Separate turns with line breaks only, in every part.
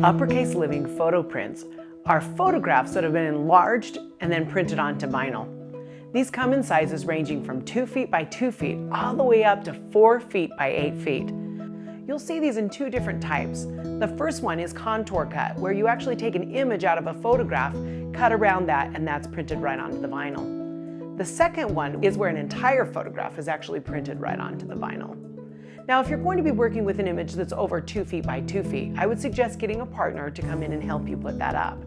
Uppercase living photo prints are photographs that have been enlarged and then printed onto vinyl. These come in sizes ranging from 2 feet by 2 feet all the way up to 4 feet by 8 feet. You'll see these in two different types. The first one is contour cut, where you actually take an image out of a photograph, cut around that, and that's printed right onto the vinyl. The second one is where an entire photograph is actually printed right onto the vinyl. Now, if you're going to be working with an image that's over 2 feet by 2 feet, I would suggest getting a partner to come in and help you put that up.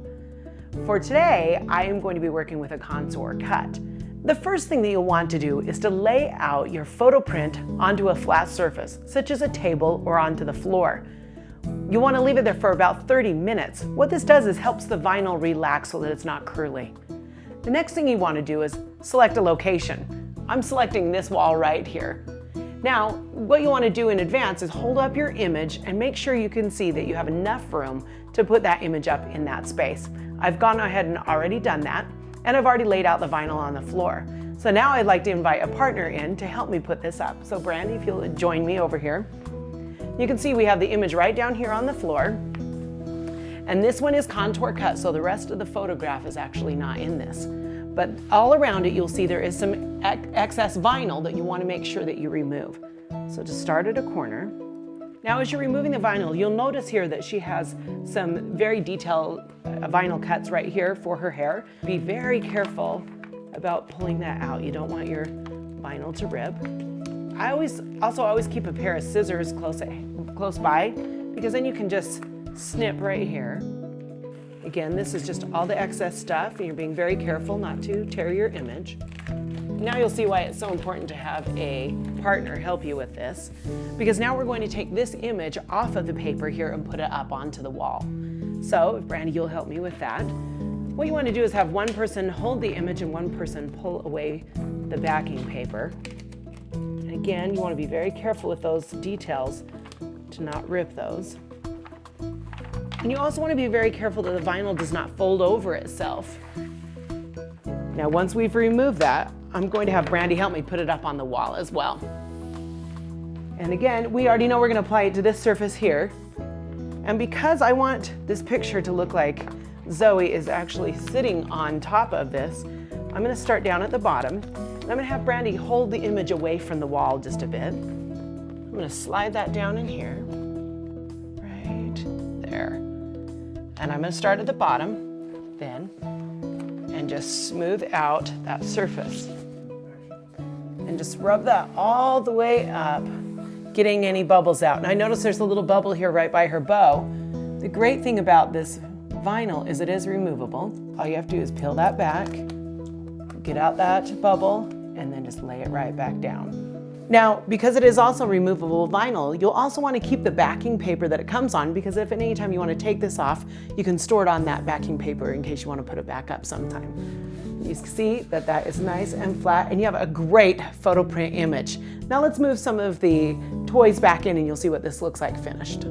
For today, I am going to be working with a contour cut. The first thing that you'll want to do is to lay out your photo print onto a flat surface, such as a table or onto the floor. You want to leave it there for about 30 minutes. What this does is helps the vinyl relax so that it's not curly. The next thing you want to do is select a location. I'm selecting this wall right here. Now, what you want to do in advance is hold up your image and make sure you can see that you have enough room to put that image up in that space. I've gone ahead and already done that, and I've already laid out the vinyl on the floor. So now I'd like to invite a partner in to help me put this up. So Brandy, if you'll join me over here. You can see we have the image right down here on the floor. And this one is contour cut, so the rest of the photograph is actually not in this. But all around it, you'll see there is some excess vinyl that you want to make sure that you remove. So just start at a corner. Now, as you're removing the vinyl, you'll notice here that she has some very detailed vinyl cuts right here for her hair. Be very careful about pulling that out. You don't want your vinyl to rip. I always keep a pair of scissors close by, because then you can just snip right here. Again, this is just all the excess stuff, and you're being very careful not to tear your image. Now you'll see why it's so important to have a partner help you with this, because now we're going to take this image off of the paper here and put it up onto the wall. So, if Brandy, you'll help me with that. What you want to do is have one person hold the image and one person pull away the backing paper. And again, you want to be very careful with those details to not rip those. And you also want to be very careful that the vinyl does not fold over itself. Now, once we've removed that, I'm going to have Brandy help me put it up on the wall as well. And again, we already know we're going to apply it to this surface here. And because I want this picture to look like Zoe is actually sitting on top of this, I'm going to start down at the bottom. And I'm going to have Brandy hold the image away from the wall just a bit. I'm going to slide that down in here. Right there. And I'm going to start at the bottom then and just smooth out that surface. And just rub that all the way up, getting any bubbles out. And I notice there's a little bubble here right by her bow. The great thing about this vinyl is it is removable. All you have to do is peel that back, get out that bubble, and then just lay it right back down. Now, because it is also removable vinyl, you'll also want to keep the backing paper that it comes on, because if at any time you want to take this off, you can store it on that backing paper in case you want to put it back up sometime. You see that that is nice and flat, and you have a great photo print image. Now let's move some of the toys back in and you'll see what this looks like finished.